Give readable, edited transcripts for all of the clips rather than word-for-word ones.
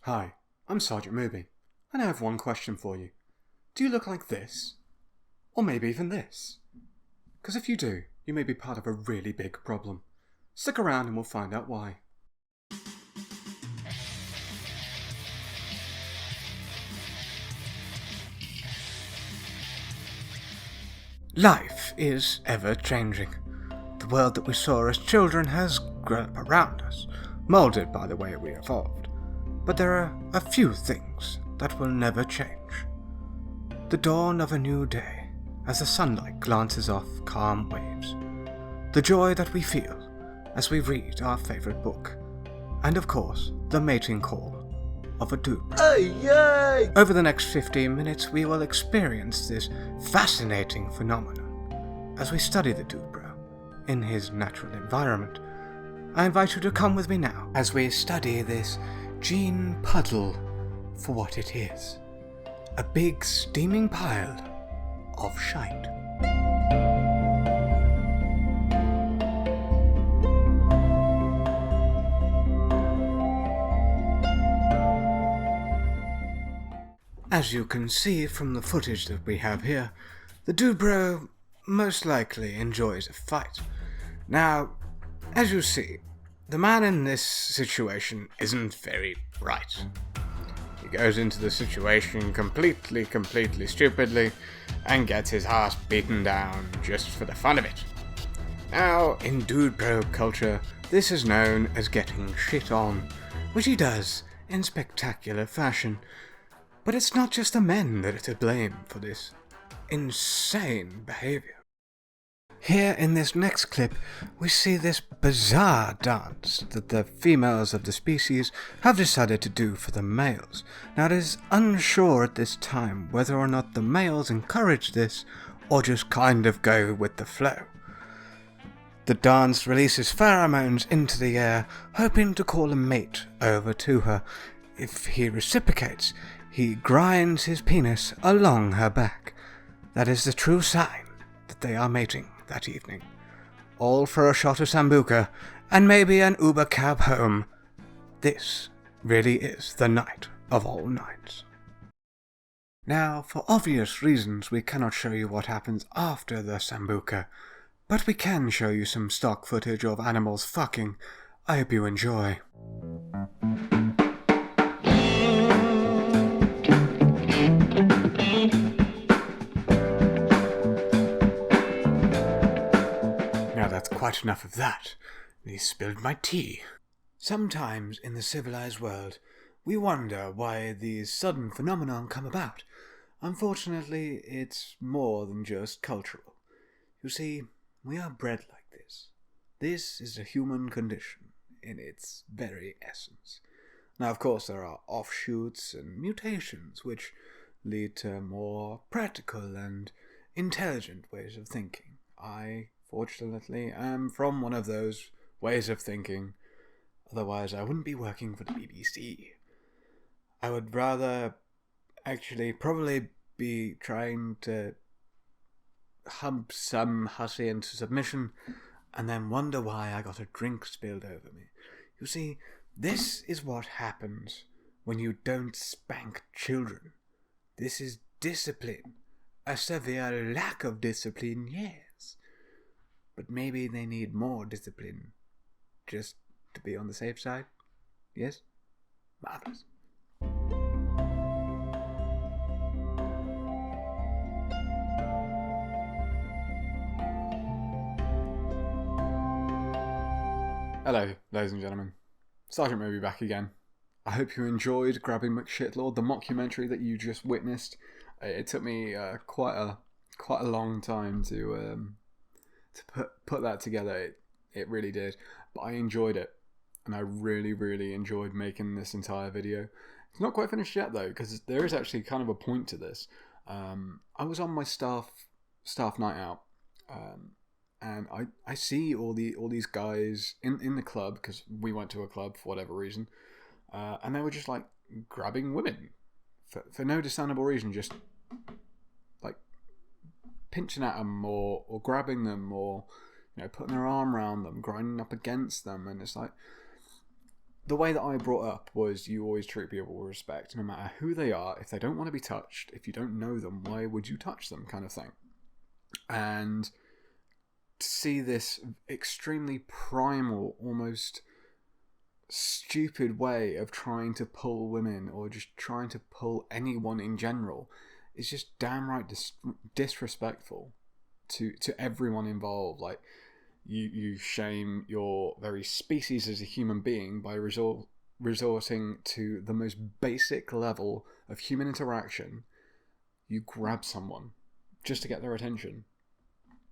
Hi, I'm Sergeant Mooby, and I have one question for you. Do you look like this? Or maybe even this? Because if you do, you may be part of a really big problem. Stick around and we'll find out why. Life is ever-changing. The world that we saw as children has grown up around us, moulded by the way we evolved. But there are a few things that will never change. The dawn of a new day, as the sunlight glances off calm waves. The joy that we feel as we read our favourite book. And of course, the mating call of a Dudebro. Yay! Over the next 15 minutes, we will experience this fascinating phenomenon as we study the Dudebro in his natural environment. I invite you to come with me now as we study this gene puddle for what it is. A big steaming pile of shite. As you can see from the footage that we have here, the Dudebro most likely enjoys a fight. Now, as you see, the man in this situation isn't very bright. He goes into the situation completely stupidly and gets his ass beaten down just for the fun of it. Now, in Dudebro culture, this is known as getting shit on, which he does in spectacular fashion. But it's not just the men that are to blame for this insane behavior. Here in this next clip, we see this bizarre dance that the females of the species have decided to do for the males. Now, it is unsure at this time whether or not the males encourage this or just kind of go with the flow. The dance releases pheromones into the air, hoping to call a mate over to her. If he reciprocates, he grinds his penis along her back. That is the true sign that they are mating that evening. All for a shot of sambuca and maybe an Uber cab home. This really is the night of all nights. Now, for obvious reasons, we cannot show you what happens after the sambuca, but we can show you some stock footage of animals fucking. I hope you enjoy. Quite enough of that. He spilled my tea. Sometimes in the civilized world, we wonder why these sudden phenomena come about. Unfortunately, it's more than just cultural. You see, we are bred like this. This is a human condition in its very essence. Now, of course, there are offshoots and mutations which lead to more practical and intelligent ways of thinking. Fortunately, I'm from one of those ways of thinking. Otherwise, I wouldn't be working for the BBC. I would rather actually probably be trying to hump some hussy into submission and then wonder why I got a drink spilled over me. You see, this is what happens when you don't spank children. This is discipline. A severe lack of discipline, yes. But maybe they need more discipline, just to be on the safe side. Yes? Marvelous. Hello, ladies and gentlemen. Sergeant Mooby back again. I hope you enjoyed Grabby McShitlord, the mockumentary that you just witnessed. It took me quite a long time to put that together. It really did, but I enjoyed it, and I really enjoyed making this entire video. It's not quite finished yet though, because there is actually kind of a point to this. I was on my staff night out, and I see all these guys in the club, because we went to a club for whatever reason, and they were just like grabbing women for no discernible reason, just like pinching at them or grabbing them or putting their arm around them, grinding up against them, and it's like, the way that I brought up was you always treat people with respect, no matter who they are. If they don't want to be touched, if you don't know them, why would you touch them, kind of thing. And to see this extremely primal, almost stupid way of trying to pull women, or just trying to pull anyone in general, is just downright disrespectful to everyone involved. Like, you shame your very species as a human being by resorting to the most basic level of human interaction. You grab someone just to get their attention.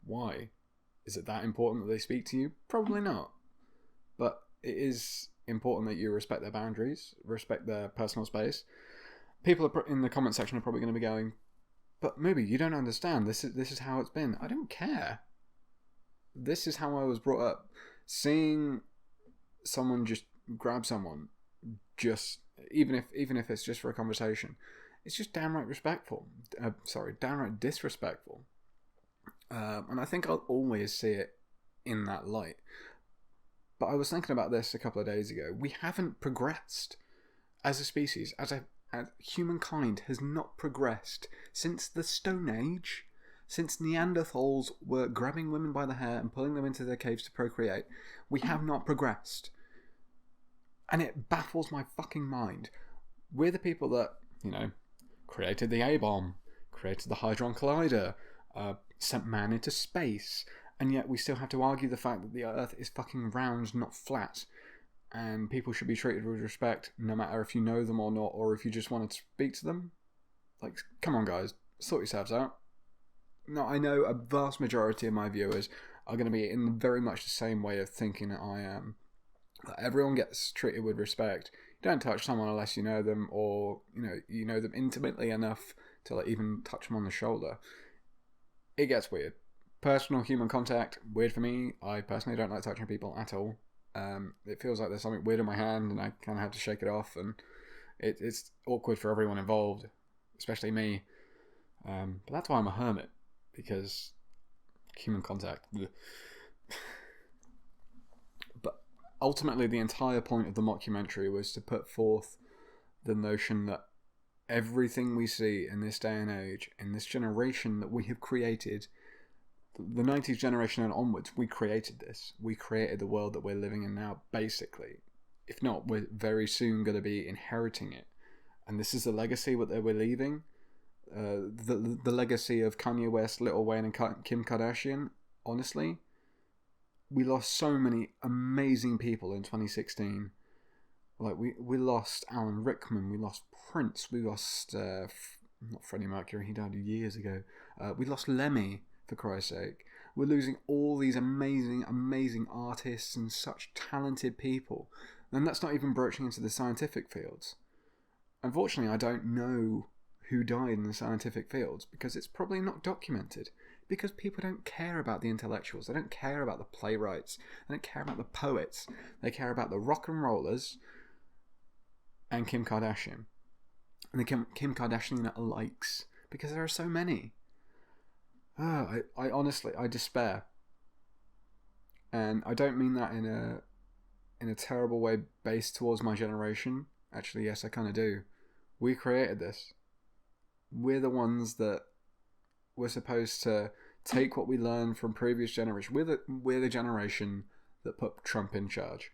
Why? Is it that important that they speak to you? Probably not. But it is important that you respect their boundaries, respect their personal space. People in the comment section are probably going to be going, but maybe you don't understand. This is how it's been. I don't care. This is how I was brought up. Seeing someone just grab someone, just even if it's just for a conversation, it's just downright downright disrespectful. And I think I'll always see it in that light. But I was thinking about this a couple of days ago. We haven't progressed as a species, as humankind has not progressed since the Stone Age. Since Neanderthals were grabbing women by the hair and pulling them into their caves to procreate, we have not progressed. And it baffles my fucking mind. We're the people that, created the A-bomb, created the Hadron Collider, sent man into space, and yet we still have to argue the fact that the Earth is fucking round, not flat, and people should be treated with respect no matter if you know them or not, or if you just want to speak to them. Like, come on guys, sort yourselves out. Now, I know a vast majority of my viewers are going to be in very much the same way of thinking that I am. Everyone gets treated with respect. You don't touch someone unless you know them, or you know them intimately enough to even touch them on the shoulder. It gets weird. Personal human contact, weird for me. I personally don't like touching people at all. It feels like there's something weird in my hand, and I kind of have to shake it off, and it's awkward for everyone involved, especially me. But that's why I'm a hermit. Because human contact. But ultimately, the entire point of the mockumentary was to put forth the notion that everything we see in this day and age, in this generation that we have created, the 90s generation and onwards, we created this. We created the world that we're living in now, basically. If not, we're very soon going to be inheriting it. And this is the legacy that we're leaving. The legacy of Kanye West, Lil Wayne, and Kim Kardashian. Honestly, we lost so many amazing people in 2016. Like we lost Alan Rickman, we lost Prince, we lost not Freddie Mercury, he died years ago. We lost Lemmy, for Christ's sake. We're losing all these amazing artists and such talented people, and that's not even broaching into the scientific fields. Unfortunately, I don't know who died in the scientific fields, because it's probably not documented, because people don't care about the intellectuals, they don't care about the playwrights, they don't care about the poets, they care about the rock and rollers and Kim Kardashian, and the Kim Kardashian likes, because there are so many. I honestly, I despair, and I don't mean that in a terrible way based towards my generation. Actually, yes, I kind of do. We created this. We're the ones that we're supposed to take what we learned from previous generations. We're the generation that put Trump in charge.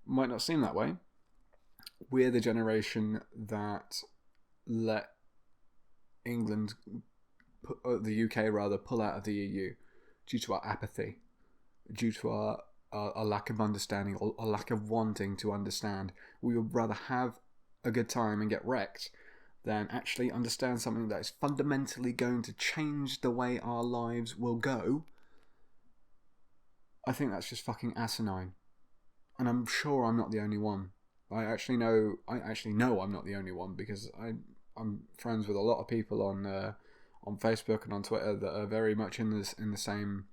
Might not seem that way. We're the generation that let England, the UK rather, pull out of the EU due to our apathy, due to our lack of understanding, or a lack of wanting to understand. We would rather have a good time and get wrecked than actually understand something that is fundamentally going to change the way our lives will go. I think that's just fucking asinine, and I'm sure I'm not the only one. I actually know I'm not the only one, because I'm friends with a lot of people on Facebook and on Twitter that are very much in the same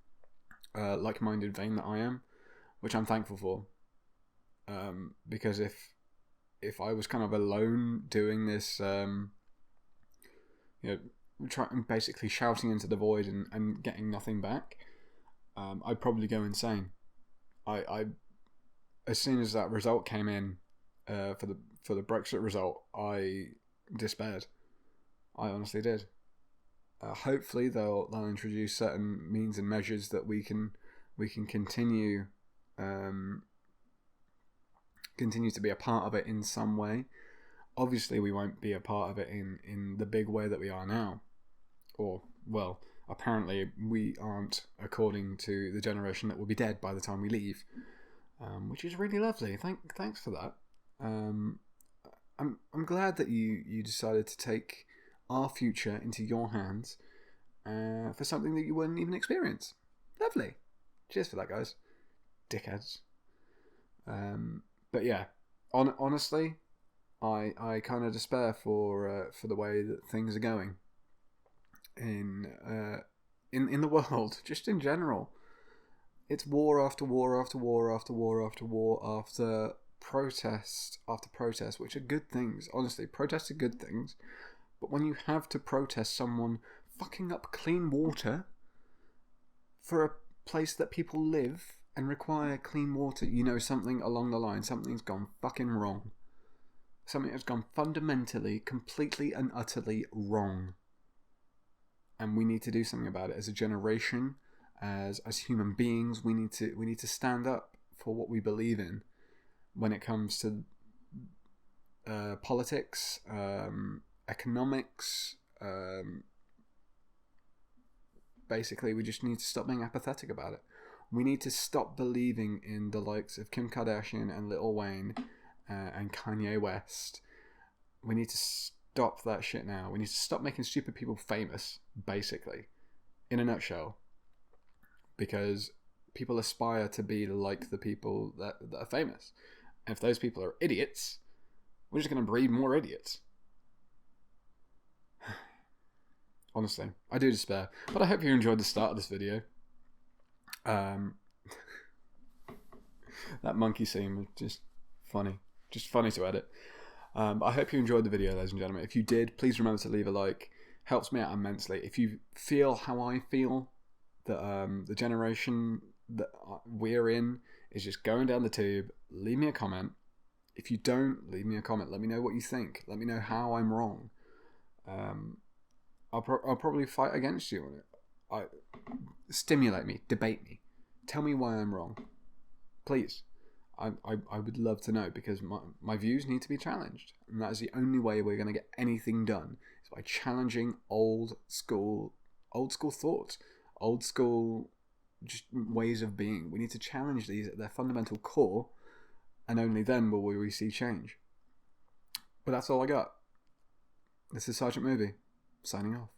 like-minded vein that I am, which I'm thankful for. Because if I was kind of alone doing this, basically shouting into the void and getting nothing back, I'd probably go insane. as soon as that result came in for the Brexit result, I despaired. I honestly did. Hopefully they'll introduce certain means and measures that we can continue to be a part of it in some way. Obviously, we won't be a part of it in the big way that we are now, or well, apparently we aren't, according to the generation that will be dead by the time we leave, which is really lovely. Thanks for that. I'm glad that you decided to take our future into your hands for something that you wouldn't even experience. Lovely. Cheers for that, guys. Dickheads. But yeah, honestly, I kind of despair for the way that things are going in the world, just in general. It's war after war after war after war after war after protest after protest, which are good things. Honestly, protests are good things. But when you have to protest someone fucking up clean water for a place that people live and require clean water, you know something along the line, something's gone fucking wrong. Something has gone fundamentally, completely and utterly wrong. And we need to do something about it as a generation, as human beings. We need to stand up for what we believe in when it comes to politics, economics. Basically, we just need to stop being apathetic about it. We need to stop believing in the likes of Kim Kardashian and Lil Wayne and Kanye West. We need to stop that shit now. We need to stop making stupid people famous, basically, in a nutshell. Because people aspire to be like the people that are famous. And if those people are idiots, we're just going to breed more idiots. Honestly, I do despair. But I hope you enjoyed the start of this video. That monkey scene was just funny. Just funny to edit. I hope you enjoyed the video, ladies and gentlemen. If you did, please remember to leave a like. Helps me out immensely. If you feel how I feel, that the generation that we're in is just going down the tube, leave me a comment. If you don't, leave me a comment. Let me know what you think. Let me know how I'm wrong. I'll probably fight against you on it. Stimulate me, debate me, tell me why I'm wrong, please. I would love to know, because my views need to be challenged, and that is the only way we're going to get anything done, is by challenging old school thoughts, old school just ways of being. We need to challenge these at their fundamental core, and only then will we see change. But that's all I got. This is Sergeant Movie, signing off.